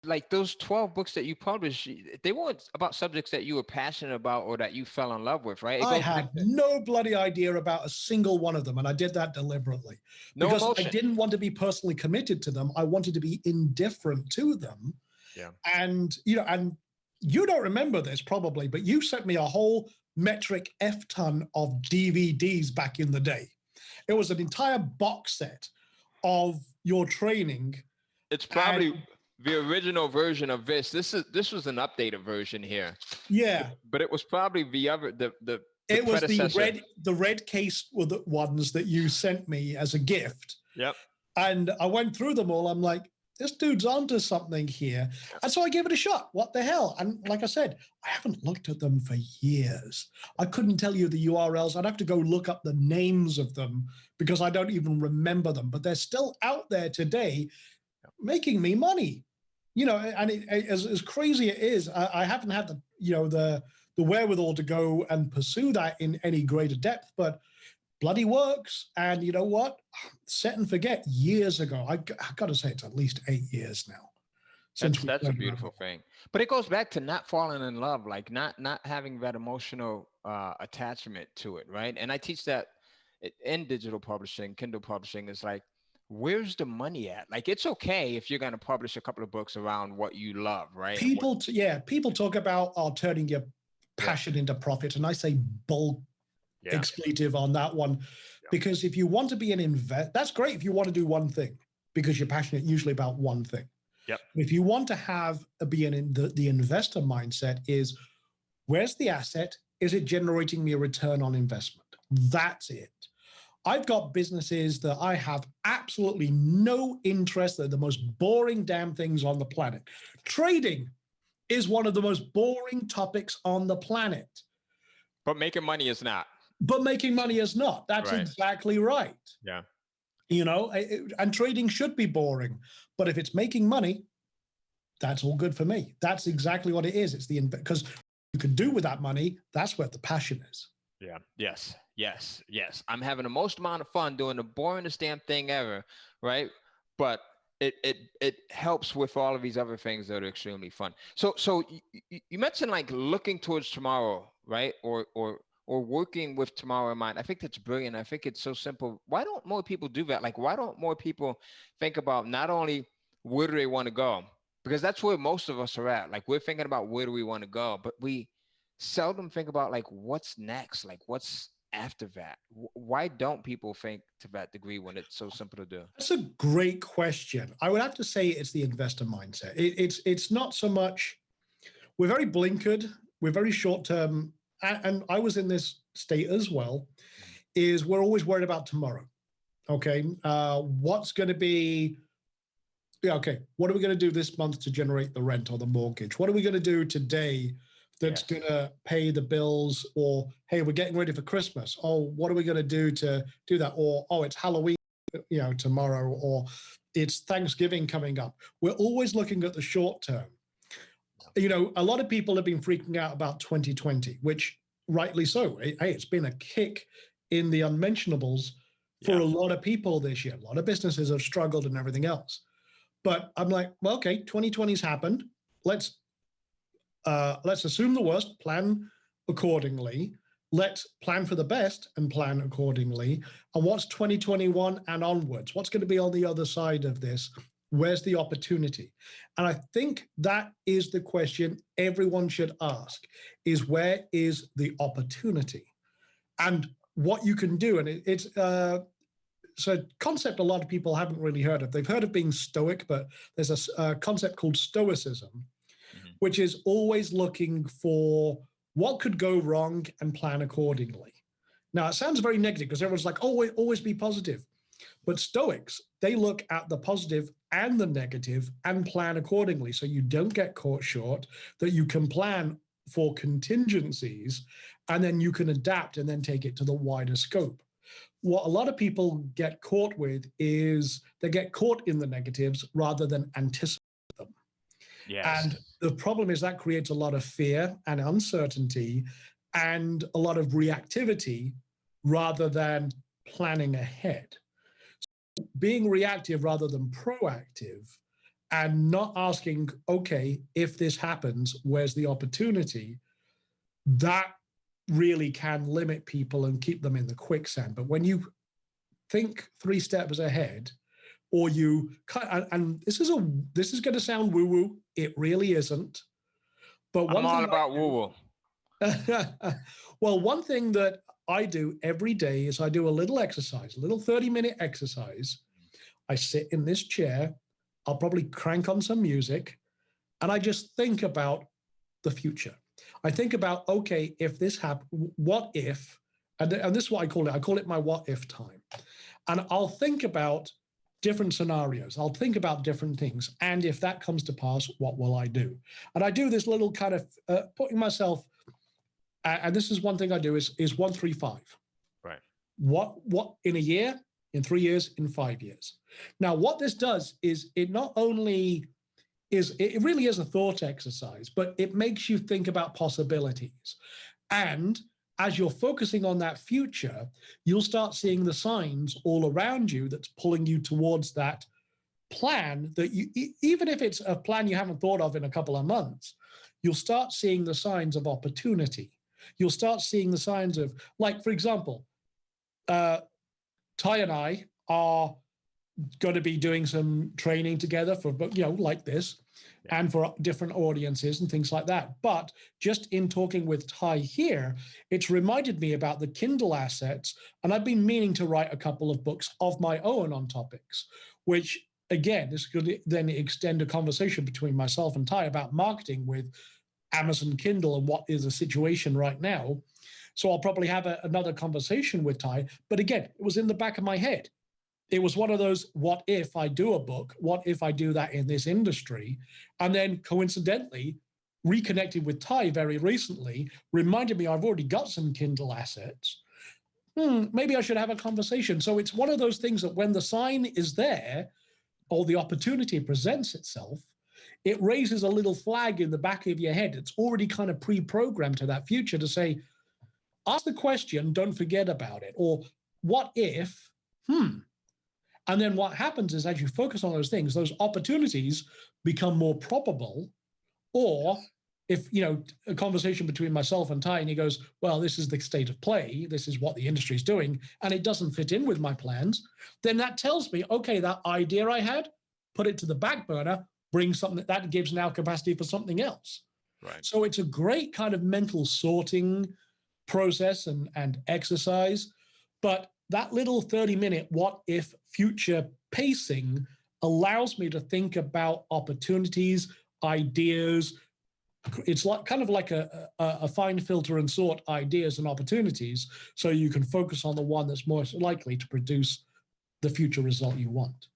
like those 12 books that you published, they weren't about subjects that you were passionate about or that you fell in love with, right? It I goes had back to no bloody idea about a single one of them, and I did that deliberately no because I emotion. didn't want to be personally committed to them. I wanted to be indifferent to them. Yeah. And you don't remember this probably, but you sent me a whole metric F ton of DVDs back in the day. It was an entire box set of your training. It's probably the original version of this. This was an updated version here. Yeah. But it was probably the other the it was predecessor. the red case were the ones that you sent me as a gift. Yep. And I went through them all. I'm like, this dude's onto something here. And so I gave it a shot. What the hell? And like I said, I haven't looked at them for years. I couldn't tell you the URLs. I'd have to go look up the names of them because I don't even remember them. But they're still out there today making me money. And as crazy it is, I haven't had the wherewithal to go and pursue that in any greater depth, but bloody works. And you know what? Set and forget years ago. I got to say it's at least 8 years now. That's a beautiful thing. But it goes back to not falling in love, like not having that emotional attachment to it, right? And I teach that in digital publishing, Kindle publishing. Is like, where's the money at? Like, it's okay if you're going to publish a couple of books around what you love, right? People talk about turning your passion into profit, and I say bull expletive on that one, because if you want to be an investor, that's great if you want to do one thing because you're passionate usually about one thing. Yep. If you want to the investor mindset is, where's the asset? Is it generating me a return on investment? That's it. I've got businesses that I have absolutely no interest. They're the most boring damn things on the planet. Trading is one of the most boring topics on the planet. But making money is not. But making money is not. That's right. Exactly right. Yeah. And trading should be boring. But if it's making money, that's all good for me. That's exactly what it is. It's because you can do with that money. That's where the passion is. Yeah. Yes. I'm having the most amount of fun doing the boringest damn thing ever, right? But it helps with all of these other things that are extremely fun. So you mentioned like looking towards tomorrow, right? Or working with tomorrow in mind. I think that's brilliant. I think it's so simple. Why don't more people do that? Like, why don't more people think about not only where do they want to go? Because that's where most of us are at. Like, we're thinking about where do we want to go, but we seldom think about like what's next, like what's after that. Why don't people think to that degree when it's so simple to do? That's a great question. I would have to say it's the investor mindset. It's not so much, we're very blinkered, we're very short term, and I was in this state as well, is we're always worried about tomorrow. Okay, what's going to be, okay, what are we going to do this month to generate the rent or the mortgage? What are we going to do today that's going to pay the bills? Or, hey, we're getting ready for Christmas. Oh, what are we going to do to do that? Or, oh, it's Halloween, tomorrow, or it's Thanksgiving coming up. We're always looking at the short term. A lot of people have been freaking out about 2020, which rightly so. Hey, it's been a kick in the unmentionables for a lot of people this year. A lot of businesses have struggled and everything else. But I'm like, well, okay, 2020's happened. Let's assume the worst, plan accordingly. Let's plan for the best and plan accordingly. And what's 2021 and onwards? What's going to be on the other side of this? Where's the opportunity? And I think that is the question everyone should ask, is where is the opportunity? And what you can do. And it's a concept a lot of people haven't really heard of. They've heard of being stoic, but there's a concept called stoicism, which is always looking for what could go wrong and plan accordingly. Now, it sounds very negative because everyone's like, oh, always be positive. But Stoics, they look at the positive and the negative and plan accordingly. So you don't get caught short, that you can plan for contingencies, and then you can adapt and then take it to the wider scope. What a lot of people get caught with is they get caught in the negatives rather than anticipate them. Yes. And the problem is that creates a lot of fear and uncertainty and a lot of reactivity rather than planning ahead. So being reactive rather than proactive and not asking, okay, if this happens, where's the opportunity? That really can limit people and keep them in the quicksand. But when you think 3 steps ahead, or you, and this is going to sound woo woo. It really isn't. But I'm all about woo woo. Well, one thing that I do every day is I do a little exercise, a little 30-minute exercise. I sit in this chair. I'll probably crank on some music, and I just think about the future. I think about, okay, if this happens, what if? And this is what I call it. I call it my what if time. And I'll think about different scenarios. I'll think about different things. And if that comes to pass, what will I do? And I do this little kind of putting myself, and this is one thing I do is 1-3-5. Right. What in a year, in 3 years, in 5 years. Now, what this does is it not only it really is a thought exercise, but it makes you think about possibilities. And as you're focusing on that future, you'll start seeing the signs all around you that's pulling you towards that plan that you, even if it's a plan you haven't thought of in a couple of months, you'll start seeing the signs of opportunity. You'll start seeing the signs of, like, for example, Ty and I are going to be doing some training together for, like this, and for different audiences and things like that. But just in talking with Ty here, it's reminded me about the Kindle assets. And I've been meaning to write a couple of books of my own on topics, which again, this could then extend a conversation between myself and Ty about marketing with Amazon Kindle and what is the situation right now. So I'll probably have another conversation with Ty. But again, it was in the back of my head. It was one of those, what if I do a book? What if I do that in this industry? And then coincidentally, reconnected with Ty very recently, reminded me I've already got some Kindle assets. Maybe I should have a conversation. So it's one of those things that when the sign is there, or the opportunity presents itself, it raises a little flag in the back of your head. It's already kind of pre-programmed to that future to say, ask the question, don't forget about it. Or what if, And then what happens is as you focus on those things, those opportunities become more probable. Or if, a conversation between myself and Ty, and he goes, well, this is the state of play, this is what the industry is doing, and it doesn't fit in with my plans, then that tells me, okay, that idea I had, put it to the back burner, bring something that gives now capacity for something else. Right. So it's a great kind of mental sorting process and exercise. But that little 30-minute what if future pacing allows me to think about opportunities, ideas. It's like kind of like a fine filter and sort ideas and opportunities so you can focus on the one that's most likely to produce the future result you want.